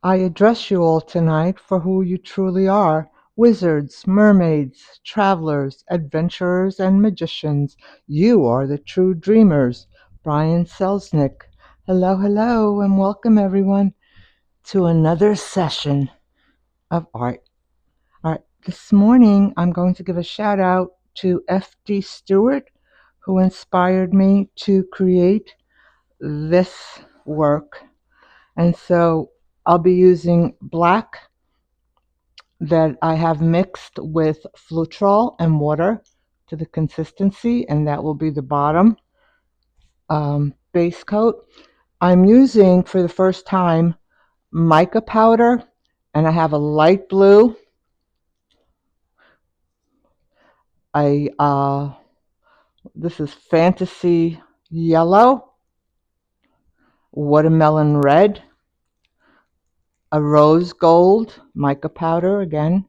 I address you all tonight for who you truly are: wizards, mermaids, travelers, adventurers, and magicians. You are the true dreamers. Brian Selznick. Hello, hello, and welcome everyone to another session of art. All right, this morning I'm going to give a shout out to FDStewart, who inspired me to create this work. And so I'll be using black that I have mixed with flutrol and water to the consistency, and that will be the bottom base coat. I'm using, for the first time, mica powder, and I have a light blue, this is fantasy yellow, watermelon red, a rose gold mica powder again,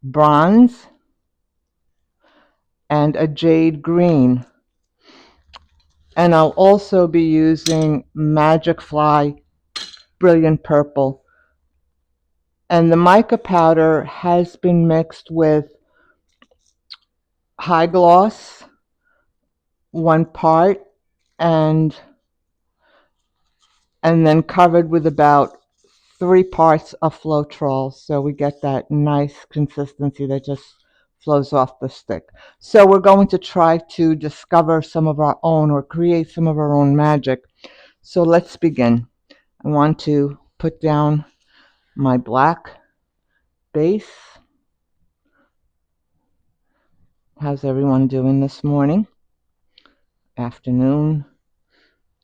bronze, and a jade green. And I'll also be using Magic Fly Brilliant Purple. And the mica powder has been mixed with high gloss, 1 part, and then covered with about 3 parts of Floetrol, so we get that nice consistency that just flows off the stick. So we're going to try to discover some of our own, or create some of our own magic. So let's begin. I want to put down my black base. How's everyone doing this morning, afternoon,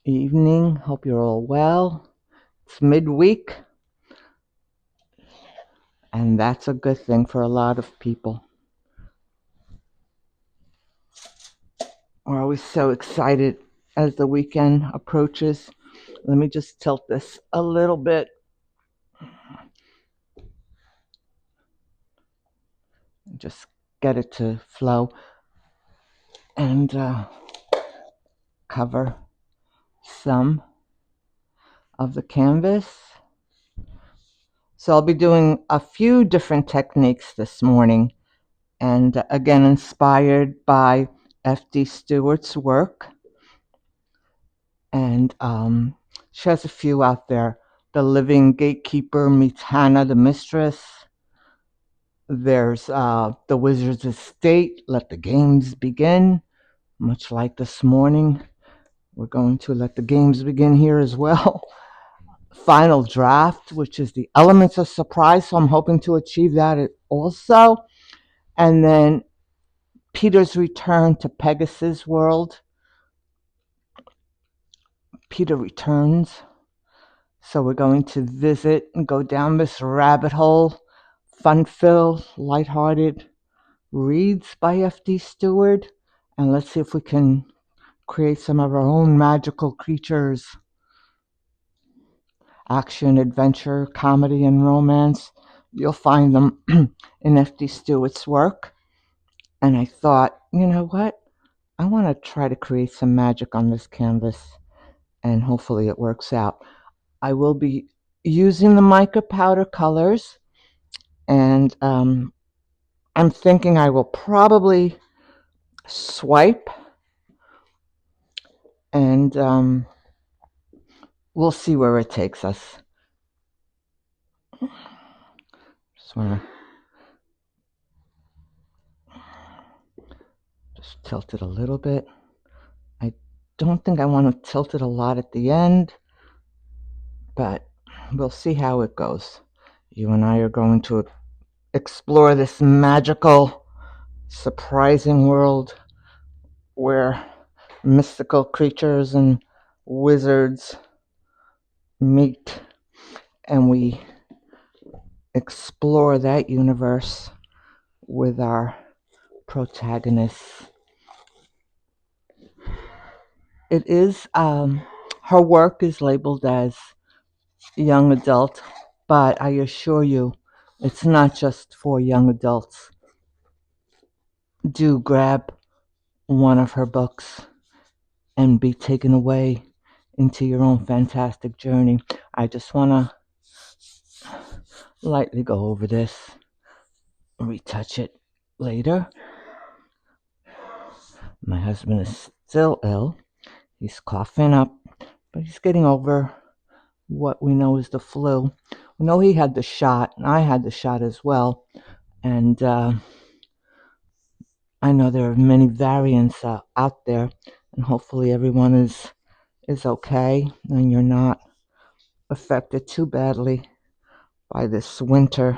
evening? Hope you're all well. It's midweek, and that's a good thing for a lot of people. We're always so excited as the weekend approaches. Let me just tilt this a little bit. Just get it to flow, and cover some of the canvas. So I'll be doing a few different techniques this morning, and again inspired by FDStewart's work. And she has a few out there. The Living Gatekeeper meets Hannah the Mistress. There's the Wizard's Estate, Let the Games Begin. Much like this morning, we're going to let the games begin here as well. Final Draft, which is the Elements of Surprise, so I'm hoping to achieve that also. And then Peter's Return to Pegasus World. Peter returns. So we're going to visit and go down this rabbit hole. Fun-filled, lighthearted reads by FDStewart. And let's see if we can create some of our own magical creatures. Action, adventure, comedy, and romance. You'll find them in FDStewart's work. And I thought, you know what? I want to try to create some magic on this canvas, and hopefully it works out. I will be using the mica powder colors, and I'm thinking I will probably swipe, and we'll see where it takes us. Just want to just tilt it a little bit. I don't think I want to tilt it a lot at the end, but we'll see how it goes. You and I are going to explore this magical, surprising world where mystical creatures and wizards meet, and we explore that universe with our protagonists. It is, her work is labeled as young adult, but I assure you, it's not just for young adults. Do grab one of her books and be taken away into your own fantastic journey. I just want to lightly go over this, retouch it later. My husband is still ill. He's coughing up, but he's getting over what we know is the flu. We know he had the shot, and I had the shot as well. And I know there are many variants out there, and hopefully everyone is okay, and you're not affected too badly by this winter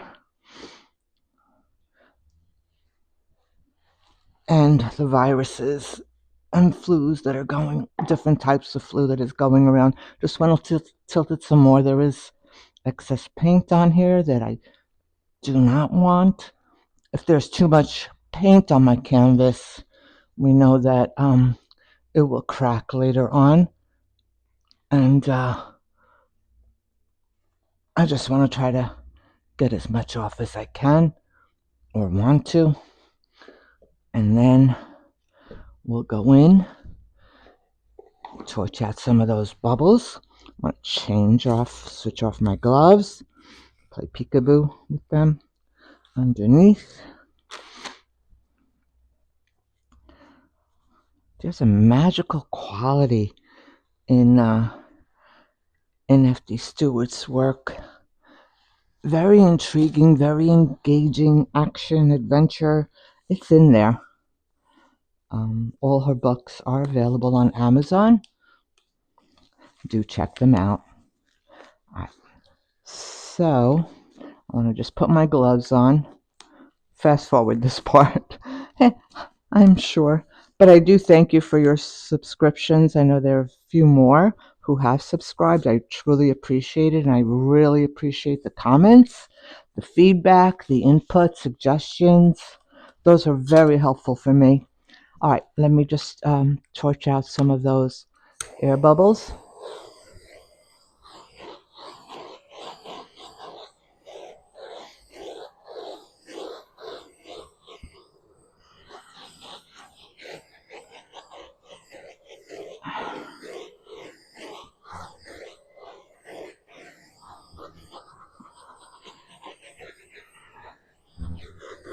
and the viruses and flus that are going, different types of flu that is going around. Just want to tilt it some more. There is excess paint on here that I do not want. If there's too much paint on my canvas, we know that it will crack later on. And I just want to try to get as much off as I can or want to. And then we'll go in, torch out some of those bubbles. I'm going to switch off my gloves, play peekaboo with them underneath. There's a magical quality in FDStewart's work. Very intriguing, very engaging, action, adventure. It's in there. All her books are available on Amazon. Do check them out. All right. So, I want to just put my gloves on. Fast forward this part, I'm sure. But I do thank you for your subscriptions. I know there are a few more who have subscribed. I truly appreciate it, and I really appreciate the comments, the feedback, the input, suggestions. Those are very helpful for me. All right, let me just torch out some of those air bubbles.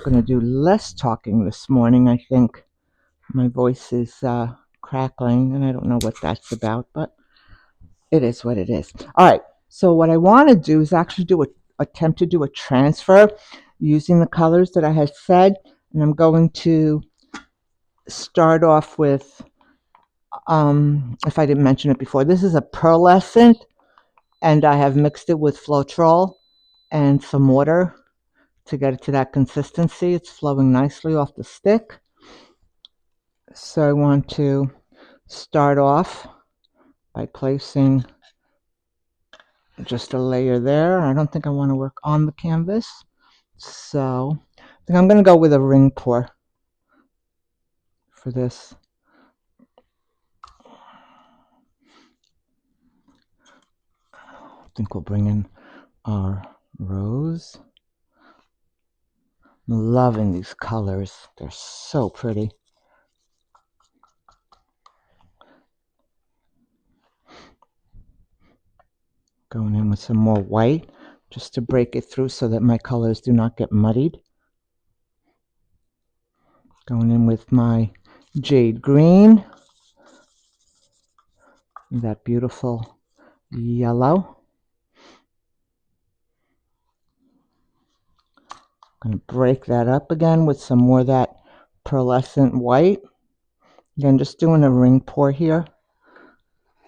I'm going to do less talking this morning, I think. My voice is crackling, and I don't know what that's about, but it is what it is. All right, so what I want to do is actually attempt to do a transfer using the colors that I had said, and I'm going to start off with, if I didn't mention it before, this is a pearlescent, and I have mixed it with flutrol and some water to get it to that consistency. It's flowing nicely off the stick. So I want to start off by placing just a layer there. I don't think I want to work on the canvas, so I think I'm going to go with a ring pour for this. I think we'll bring in our rose. I'm loving these colors. They're so pretty. Going in with some more white just to break it through so that my colors do not get muddied. Going in with my jade green, that beautiful yellow. I'm going to break that up again with some more of that pearlescent white. Again, just doing a ring pour here.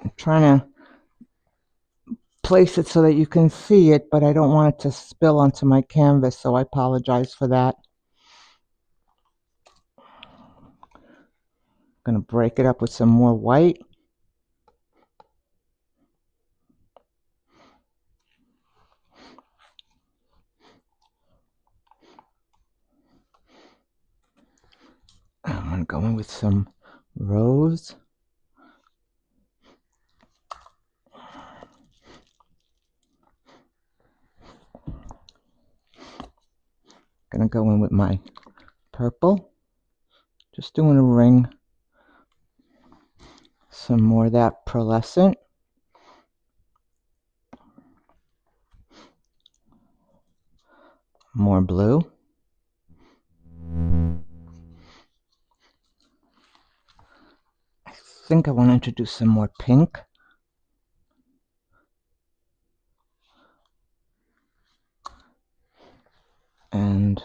I'm trying to place it so that you can see it, but I don't want it to spill onto my canvas, so I apologize for that. I'm going to break it up with some more white. I'm going to go in with some rose. Going to go in with my purple. Just doing a ring. Some more of that pearlescent. More blue. I think I want to introduce some more pink. And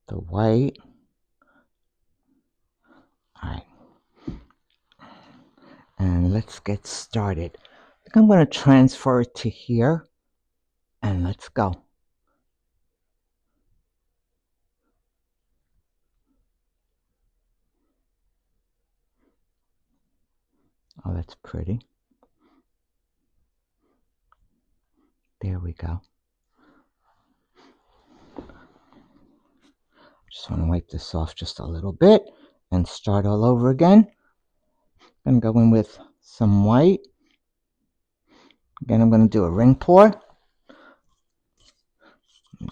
the white. All right. And let's get started. I think I'm going to transfer it to here. And let's go. Oh, that's pretty. There we go. Just want to wipe this off just a little bit and start all over again. I'm going to go in with some white. Again, I'm going to do a ring pour.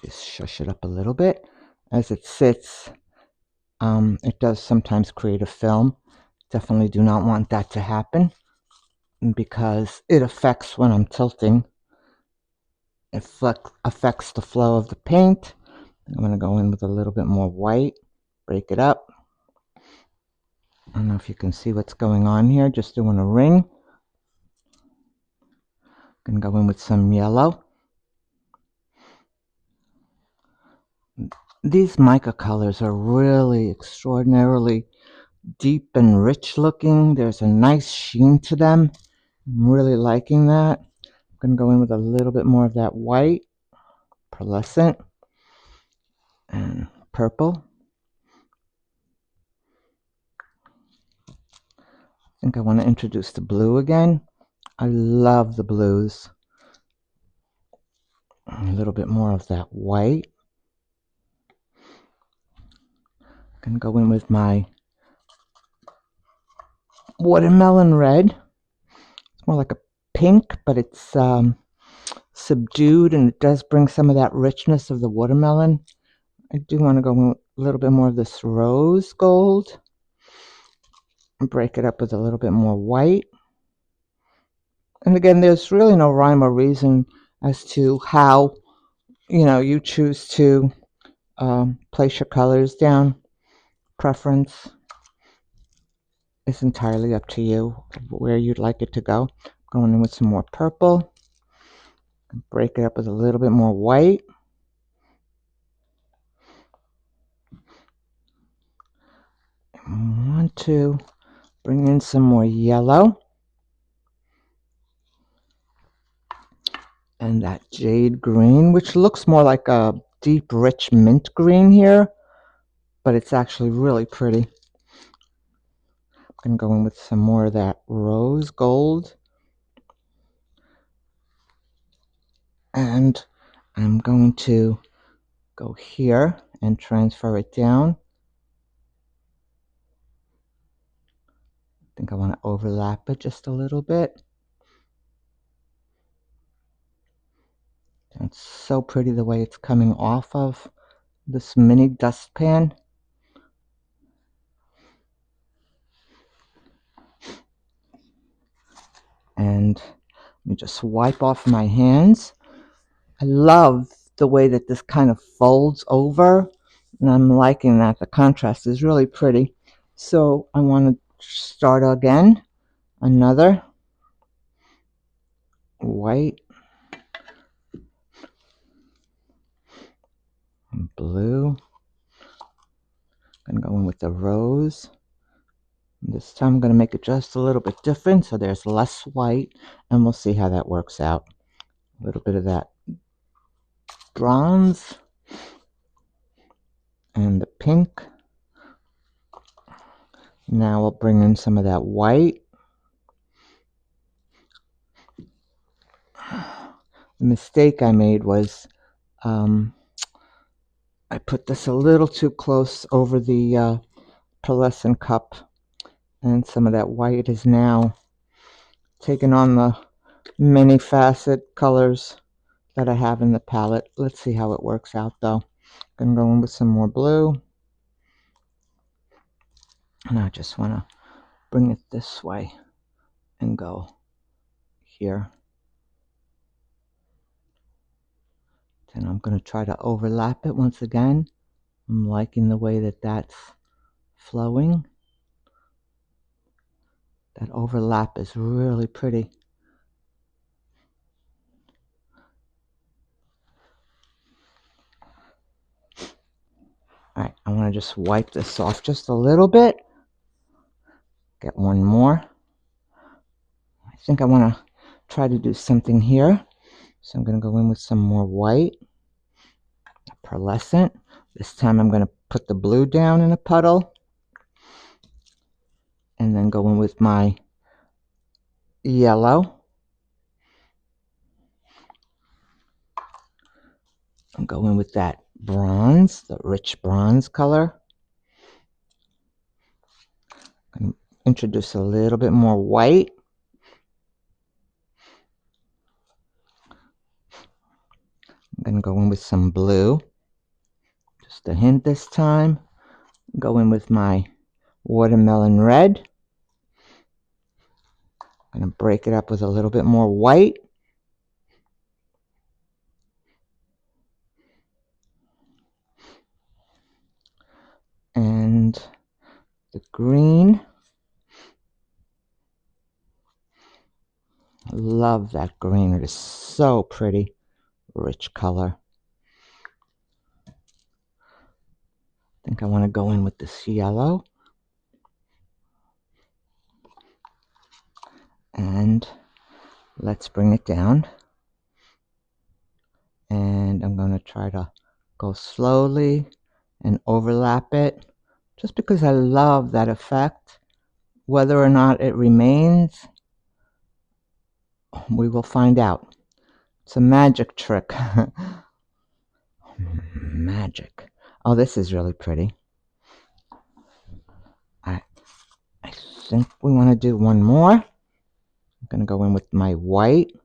Just shush it up a little bit. As it sits, it does sometimes create a film. Definitely do not want that to happen because it affects when I'm tilting. It affects the flow of the paint. I'm going to go in with a little bit more white, break it up. I don't know if you can see what's going on here, just doing a ring. I'm going to go in with some yellow. These mica colors are really extraordinarily deep and rich looking. There's a nice sheen to them. I'm really liking that. I'm going to go in with a little bit more of that white, pearlescent, and purple. I think I want to introduce the blue again. I love the blues. A little bit more of that white. I'm going to go in with my watermelon red. It's more like a pink, but it's subdued, and it does bring some of that richness of the watermelon. I do want to go in a little bit more of this rose gold and break it up with a little bit more white. And again, there's really no rhyme or reason as to how you choose to place your colors down. Preference is entirely up to you where you'd like it to go. Going in with some more purple, break it up with a little bit more white. I want to bring in some more yellow and that jade green, which looks more like a deep rich mint green here, but it's actually really pretty. I'm going to go in with some more of that rose gold, and I'm going to go here and transfer it down. I think I want to overlap it just a little bit. It's so pretty the way it's coming off of this mini dustpan. And let me just wipe off my hands. I love the way that this kind of folds over, and I'm liking that. The contrast is really pretty. So I want to start again. Another white and blue. I'm going to go in with the rose. This time I'm going to make it just a little bit different, so there's less white, and we'll see how that works out. A little bit of that bronze and the pink. Now we'll bring in some of that white. The mistake I made was I put this a little too close over the pearlescent cup, and some of that white is now taking on the many facet colors that I have in the palette. Let's see how it works out though. I'm going to go in with some more blue, and I just want to bring it this way and go here And I'm going to try to overlap it once again. I'm liking the way that that's flowing. That overlap is really pretty. All right, I want to just wipe this off just a little bit. Get one more. I think I want to try to do something here. So I'm going to go in with some more white, pearlescent. This time I'm going to put the blue down in a puddle. And then go in with my yellow. And go in with that bronze, the rich bronze color. And introduce a little bit more white. I'm going to go in with some blue. Just a hint this time. Go in with my watermelon red. I'm going to break it up with a little bit more white. And the green. I love that green. It is so pretty. Rich color. I think I want to go in with this yellow. And let's bring it down. And I'm going to try to go slowly and overlap it. Just because I love that effect. Whether or not it remains, we will find out. It's a magic trick. Magic. Oh, this is really pretty. I think we want to do one more. I'm going to go in with my white.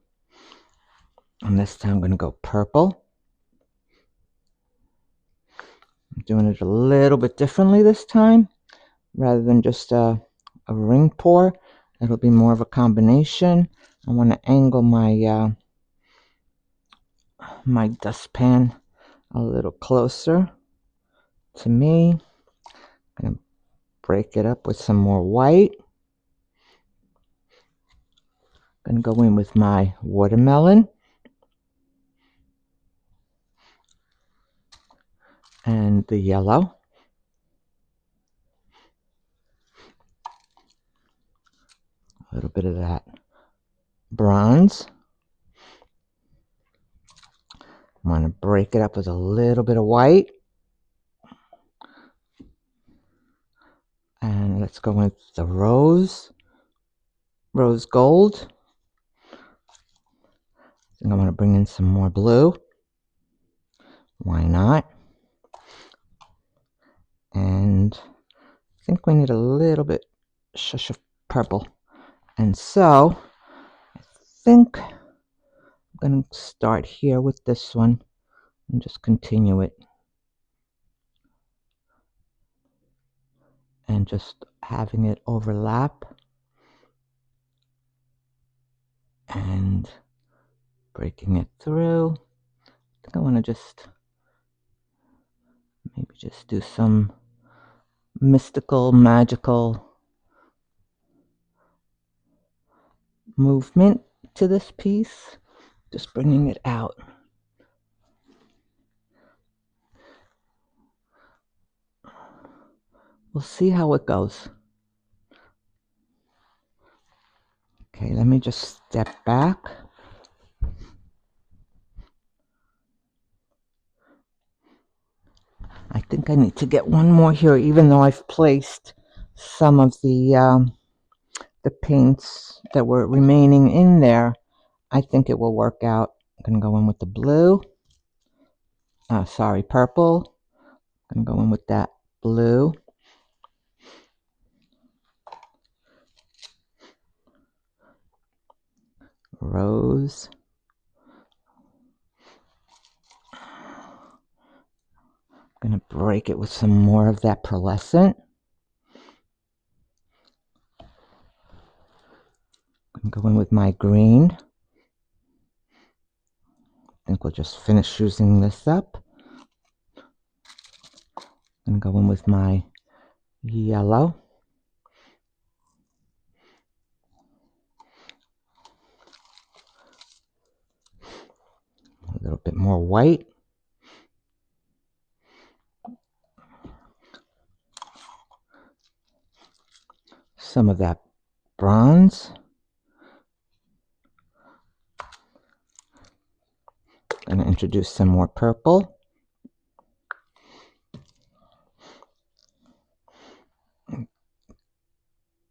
And this time I'm going to go purple. I'm doing it a little bit differently this time. Rather than just a ring pour, it'll be more of a combination. I want to angle my my dustpan a little closer to me. I'm going to break it up with some more white. I'm going to go in with my watermelon. And the yellow. A little bit of that bronze. I'm going to break it up with a little bit of white. And let's go with the rose gold. I think I want to bring in some more blue. Why not? And I think we need a little bit shush of purple. And so I think I'm going to start here with this one and just continue it. And just having it overlap. And breaking it through. I think I want to just maybe just do some mystical, magical movement to this piece. Just bringing it out. We'll see how it goes. Okay, let me just step back. I think I need to get one more here, even though I've placed some of the paints that were remaining in there. I think it will work out. I'm going to go in with the blue. Purple. I'm going to go in with that blue. Rose. I'm going to break it with some more of that pearlescent. I'm going with my green. I think we'll just finish using this up. I'm going to go in with my yellow. A little bit more white. Some of that bronze. I'm going to introduce some more purple.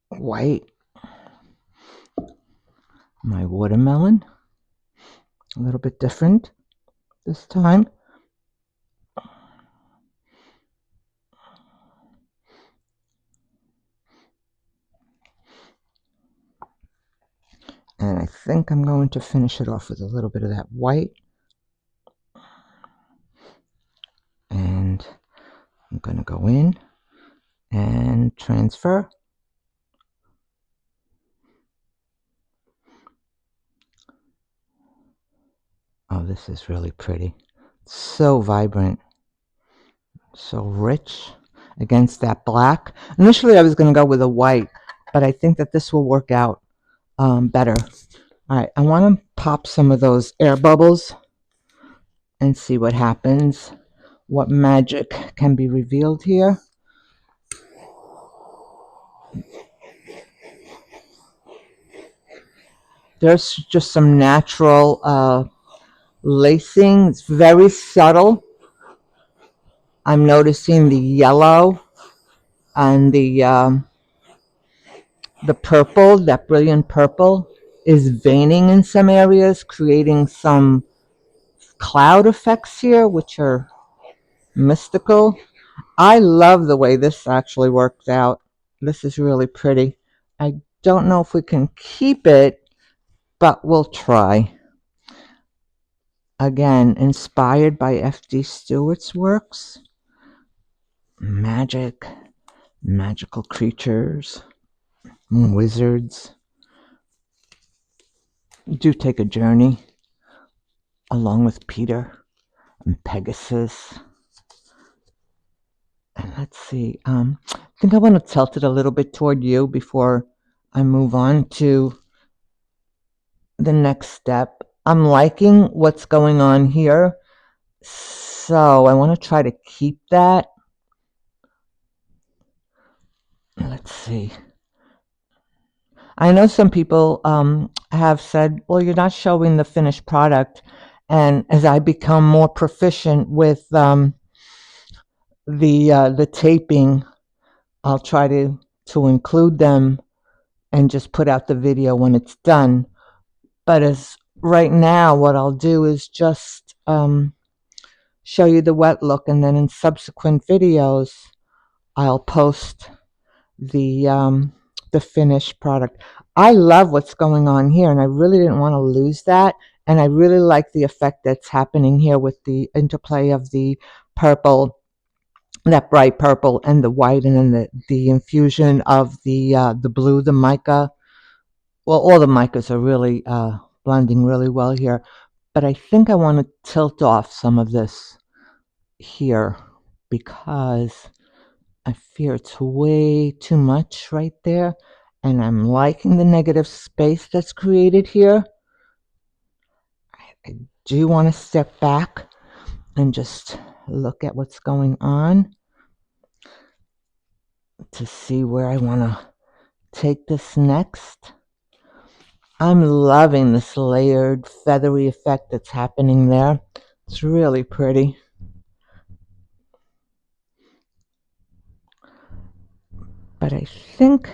White. My watermelon. A little bit different this time. And I think I'm going to finish it off with a little bit of that white. And I'm going to go in and transfer. Oh, this is really pretty. So vibrant. So rich against that black. Initially I was going to go with a white, but I think that this will work out better. All right, I want to pop some of those air bubbles and see what happens. What magic can be revealed here. There's just some natural lacing. It's very subtle. I'm noticing the yellow and the purple, that brilliant purple, is veining in some areas, creating some cloud effects here, which are mystical. I love the way this actually worked out. This is really pretty. I don't know if we can keep it, but we'll try. Again, inspired by FDStewart's works. Magic, magical creatures, wizards. Do take a journey along with Peter and Pegasus. And let's see, I think I want to tilt it a little bit toward you before I move on to the next step. I'm liking what's going on here, so I want to try to keep that. Let's see. I know some people have said, well, you're not showing the finished product. And as I become more proficient with the taping, I'll try to include them and just put out the video when it's done. But as right now, what I'll do is just show you the wet look, and then in subsequent videos, I'll post the finished product. I love what's going on here, and I really didn't want to lose that. And I really like the effect that's happening here with the interplay of the purple, that bright purple, and the white, and then the infusion of the blue, the mica. Well, all the micas are really blending really well here. But I think I want to tilt off some of this here because I fear it's way too much right there. And I'm liking the negative space that's created here. I do want to step back and just look at what's going on to see where I want to take this next. I'm loving this layered, feathery effect that's happening there. It's really pretty. But I think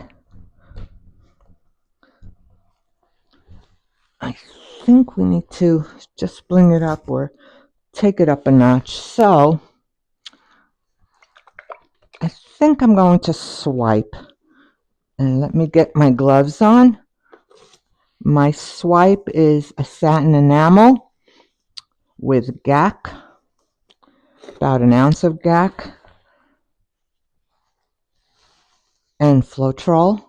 we need to just bring it up or take it up a notch. So I think I'm going to swipe. And let me get my gloves on. My swipe is a satin enamel with gack, about an ounce of gack, and flutrol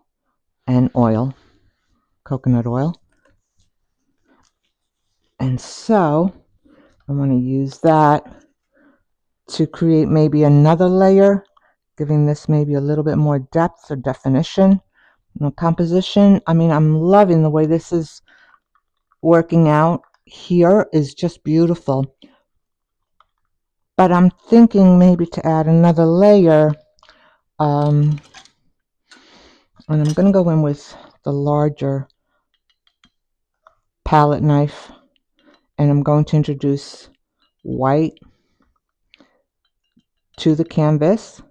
and oil, coconut oil. And so I want to use that to create maybe another layer, giving this maybe a little bit more depth or definition. Composition, I mean, I'm loving the way this is working out here. Is just beautiful. But I'm thinking maybe to add another layer. And I'm going to go in with the larger palette knife. And I'm going to introduce white to the canvas.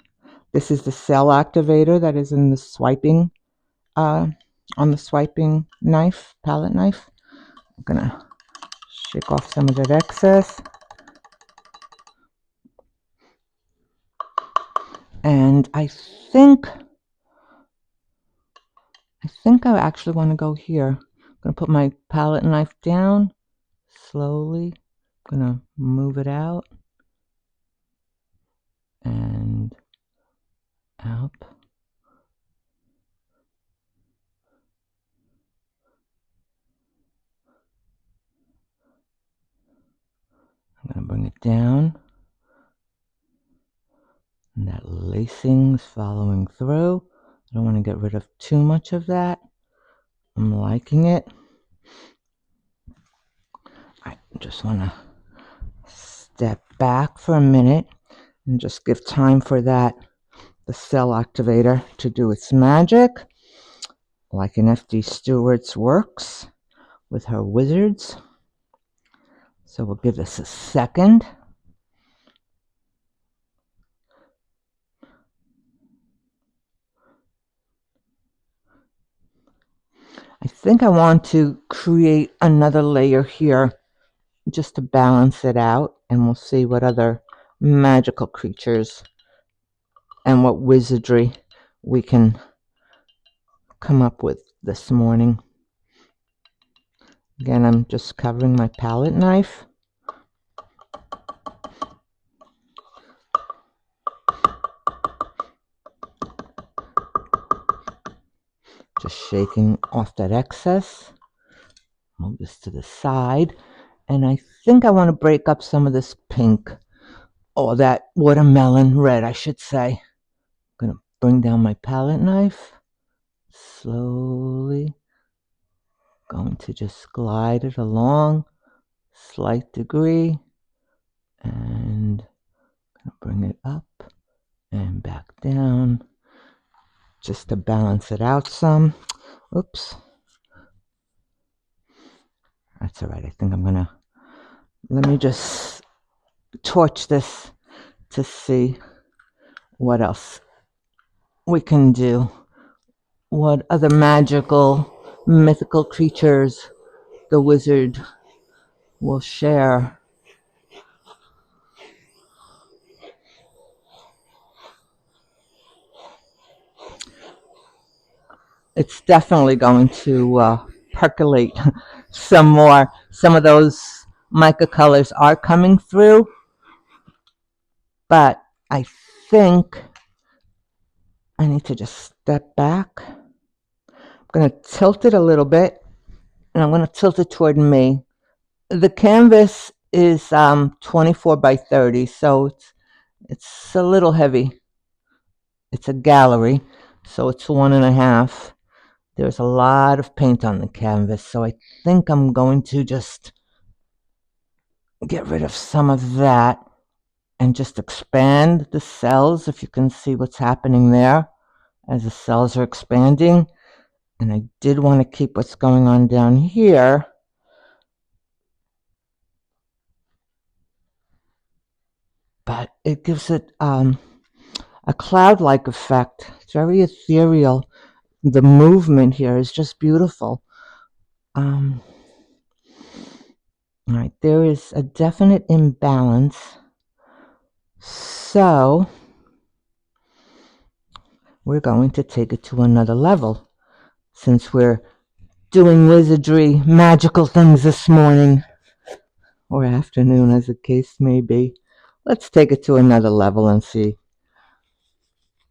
This is the cell activator that is in the swiping, on the swiping knife, palette knife. I'm going to shake off some of that excess. And I think I actually want to go here. I'm going to put my palette knife down slowly. I'm going to move it out and up. I'm going to bring it down. And that lacing is following through. I don't want to get rid of too much of that. I'm liking it. I just want to step back for a minute and just give time for that, the cell activator, to do its magic, like in FDStewart's works with her wizards. So we'll give this a second. I think I want to create another layer here just to balance it out, and we'll see what other magical creatures and what wizardry we can come up with this morning. Again, I'm just covering my palette knife. Just shaking off that excess. Move this to the side. And I think I want to break up some of this pink, or that watermelon red, I should say. I'm going to bring down my palette knife. Slowly. Going to just glide it along, slight degree. And bring it up and back down, just to balance it out some. Oops. That's all right. I think I'm going to, let me just torch this to see what else we can do. What other magical, mythical creatures the wizard will share. It's definitely going to percolate some more. Some of those mica colors are coming through, but I think I need to just step back. I'm going to tilt it a little bit, and I'm going to tilt it toward me. The canvas is 24 by 30, so it's a little heavy. It's a gallery, so it's 1.5. There's a lot of paint on the canvas, so I think I'm going to just get rid of some of that and just expand the cells, if you can see what's happening there as the cells are expanding. And I did want to keep what's going on down here. But it gives it a cloud-like effect. It's very ethereal. The movement here is just beautiful. All right, there is a definite imbalance. So we're going to take it to another level. Since we're doing wizardry, magical things this morning, or afternoon as the case may be, let's take it to another level and see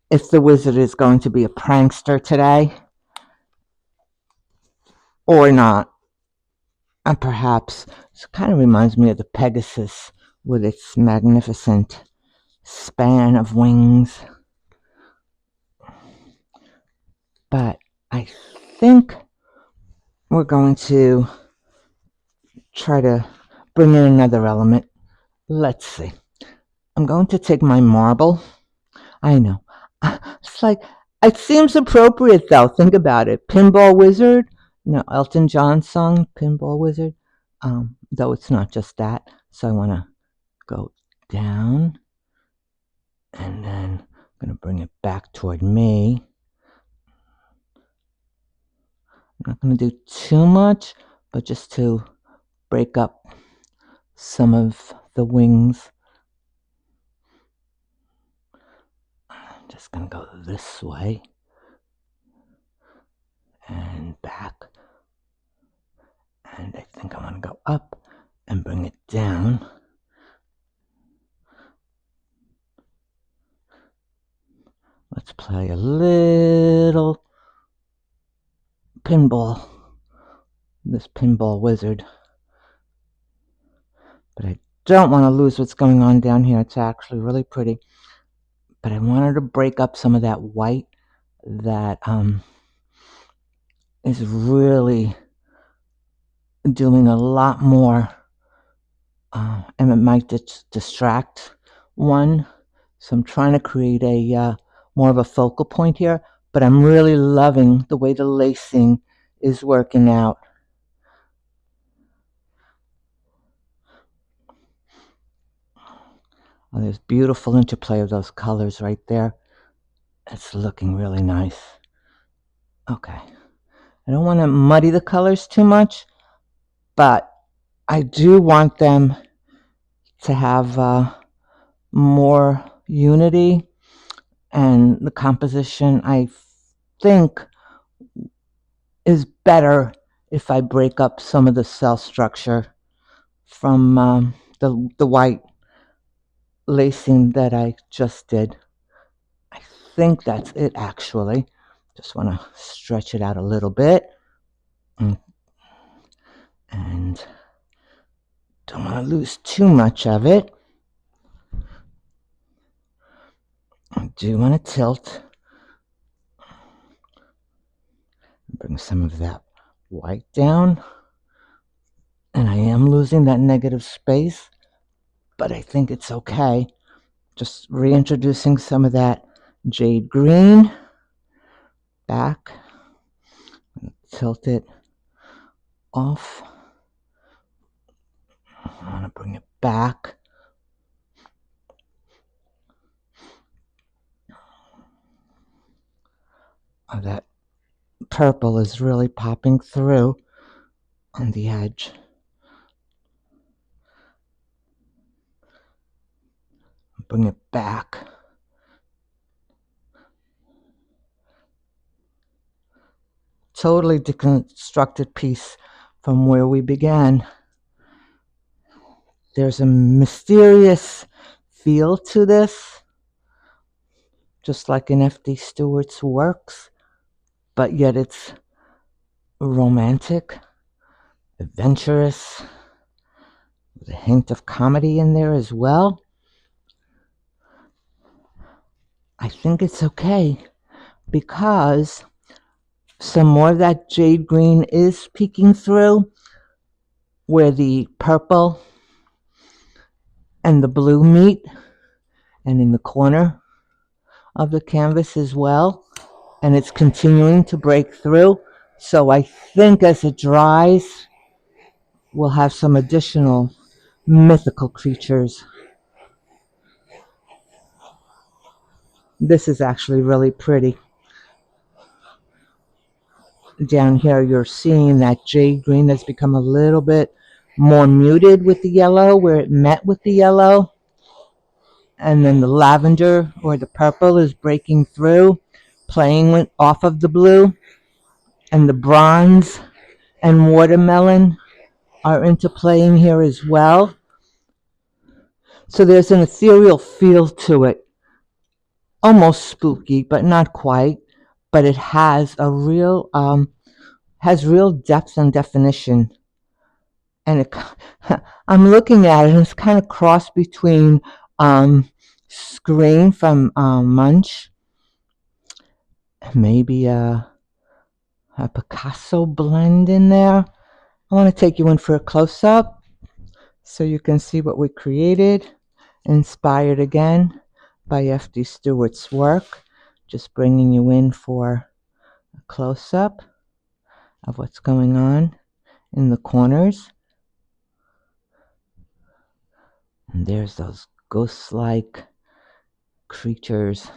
if the wizard is going to be a prankster today or not. And perhaps It kind of reminds me of the Pegasus with its magnificent span of wings. But I think we're going to try to bring in another element. Let's see. I'm going to take my marble. I know. It's like, it seems appropriate though. Think about it. Pinball Wizard. Elton John song, Pinball Wizard. Though it's not just that. So I want to go down. And then I'm going to bring it back toward me. I'm not going to do too much, but just to break up some of the wings. I'm just going to go this way and back. And I think I want to go up and bring it down. Let's play a little pinball. This pinball wizard. But I don't want to lose what's going on down here. It's actually really pretty. But I wanted to break up some of that white that is really doing a lot more. And it might distract one. So I'm trying to create a more of a focal point here. But I'm really loving the way the lacing is working out. Oh, there's beautiful interplay of those colors right there. It's looking really nice. Okay. I don't want to muddy the colors too much, but I do want them to have more unity, and the composition, I think, is better if I break up some of the cell structure from the white lacing that I just did. I think that's it, actually. Just want to stretch it out a little bit. And don't want to lose too much of it. I do want to tilt. Bring some of that white down. And I am losing that negative space, but I think it's okay. Just reintroducing some of that jade green back. Tilt it off. I want to bring it back. Oh, that purple is really popping through on the edge. Bring it back. Totally deconstructed piece from where we began. There's a mysterious feel to this, just like in FDStewart's works, but yet it's romantic, adventurous, with a hint of comedy in there as well. I think it's okay because some more of that jade green is peeking through where the purple and the blue meet, and in the corner of the canvas as well. And it's continuing to break through. So I think as it dries, we'll have some additional mythical creatures. This is actually really pretty. Down here, you're seeing that jade green has become a little bit more muted with the yellow, where it met with the yellow. And then the lavender or the purple is breaking through, playing off of the blue. And the bronze and watermelon are interplaying here as well. So there's an ethereal feel to it. Almost spooky, but not quite. But it has a real, has real depth and definition. and I'm looking at it, and it's kind of cross between Screen from Munch, maybe a Picasso blend in there. I want to take you in for a close-up so you can see what we created, inspired again by FDStewart's work. Just bringing you in for a close-up of what's going on in the corners. And there's those ghost-like creatures,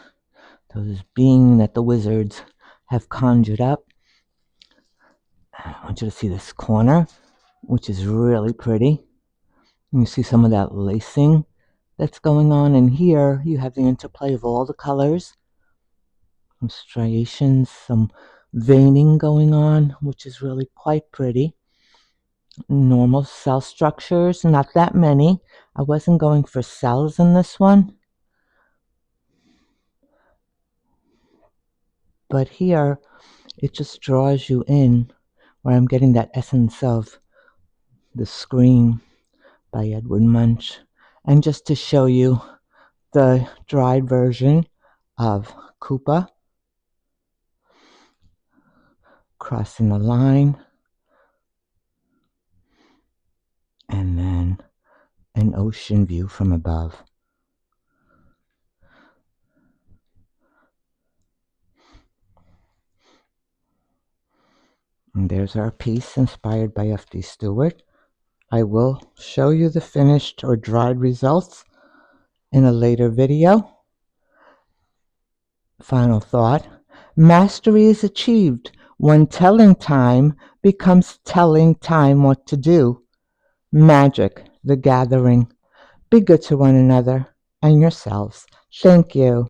those beings that the wizards have conjured up. I want you to see this corner, which is really pretty. You see some of that lacing that's going on, and here you have the interplay of all the colors, some striations, some veining going on, which is really quite pretty. Normal cell structures, not that many. I wasn't going for cells in this one, but here it just draws you in, where I'm getting that essence of The Scream by Edward Munch. And just to show you the dried version of Koopa, crossing the line, and then an ocean view from above. And there's our piece inspired by FDStewart. I will show you the finished or dried results in a later video. Final thought: mastery is achieved when telling time becomes telling time what to do. Magic, the gathering. Be good to one another and yourselves. Thank you.